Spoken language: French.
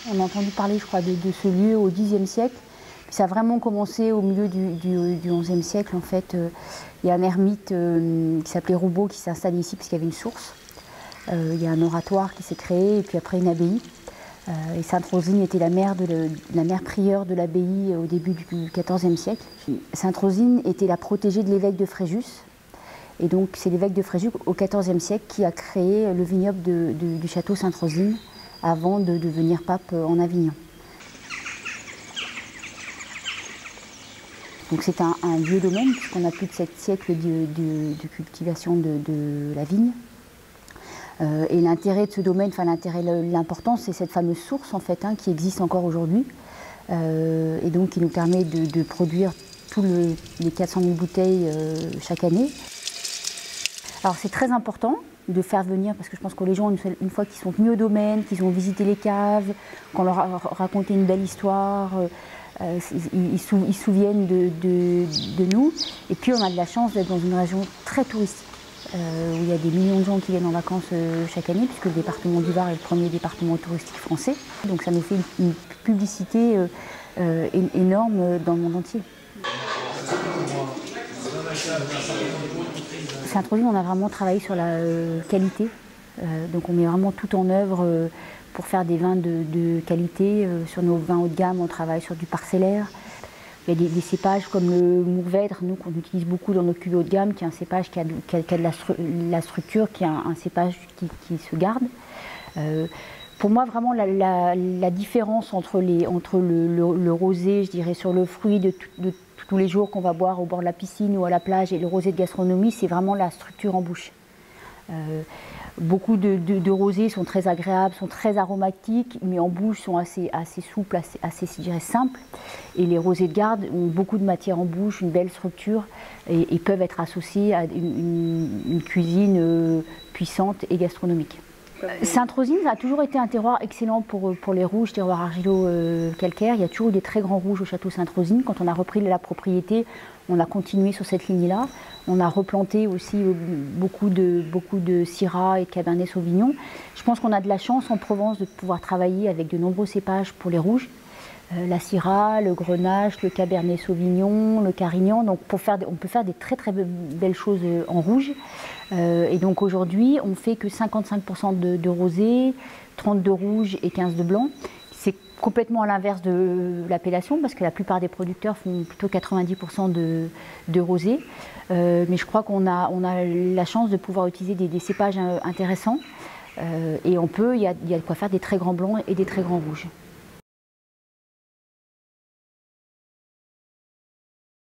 On a entendu parler, je crois, de ce lieu au Xe siècle. Puis ça a vraiment commencé au milieu du XIe siècle. En fait, il y a un ermite qui s'appelait Roubaud qui s'est installé ici parce qu'il y avait une source. Il y a un oratoire qui s'est créé et puis après une abbaye. Et Sainte Rosine était la mère prieure de l'abbaye au début du XIVe siècle. Sainte Rosine était la protégée de l'évêque de Fréjus. Et donc c'est l'évêque de Fréjus au XIVe siècle qui a créé le vignoble du château Sainte Rosine avant de devenir pape en Avignon. Donc c'est un vieux domaine puisqu'on a plus de 7 siècles de cultivation de la vigne. Et l'intérêt de ce domaine, enfin l'importance, c'est cette fameuse source en fait, qui existe encore aujourd'hui et donc qui nous permet de produire tous les 400 000 bouteilles chaque année. Alors c'est très important de faire venir, parce que je pense que les gens, une fois qu'ils sont venus au domaine, qu'ils ont visité les caves, qu'on leur a raconté une belle histoire, ils se souviennent de nous. Et puis on a de la chance d'être dans une région très touristique, où il y a des millions de gens qui viennent en vacances chaque année, puisque le département du Var est le premier département touristique français. Donc ça nous fait une publicité énorme dans le monde entier. Sainte-Rosine, on a vraiment travaillé sur la qualité, donc on met vraiment tout en œuvre pour faire des vins de qualité. Sur nos vins haut de gamme, on travaille sur du parcellaire. Il y a des cépages comme le Mourvèdre, nous qu'on utilise beaucoup dans nos cuvées haut de gamme, qui est un cépage qui a de la structure, qui est un cépage qui se garde. Pour moi, vraiment, la différence entre le rosé, je dirais, sur le fruit de tous les jours qu'on va boire au bord de la piscine ou à la plage et le rosé de gastronomie, c'est vraiment la structure en bouche. Beaucoup de rosés sont très agréables, sont très aromatiques, mais en bouche sont assez souples, assez je dirais, simples. Et les rosés de garde ont beaucoup de matière en bouche, une belle structure, et peuvent être associés à une cuisine puissante et gastronomique. Sainte-Rosine a toujours été un terroir excellent pour les rouges, terroir argilo-calcaire. Il y a toujours eu des très grands rouges au château Sainte-Rosine. Quand on a repris la propriété, on a continué sur cette ligne-là. On a replanté aussi beaucoup de Syrah et de Cabernet Sauvignon. Je pense qu'on a de la chance en Provence de pouvoir travailler avec de nombreux cépages pour les rouges. La Syrah, le Grenache, le Cabernet Sauvignon, le Carignan. Donc on peut faire des très belles choses en rouge. Et donc aujourd'hui, on fait que 55% de rosé, 30 de rouge et 15 de blanc. C'est complètement à l'inverse de l'appellation parce que la plupart des producteurs font plutôt 90% de rosé. Mais je crois qu'on a la chance de pouvoir utiliser des cépages intéressants. Et il y a de quoi faire des très grands blancs et des très grands rouges.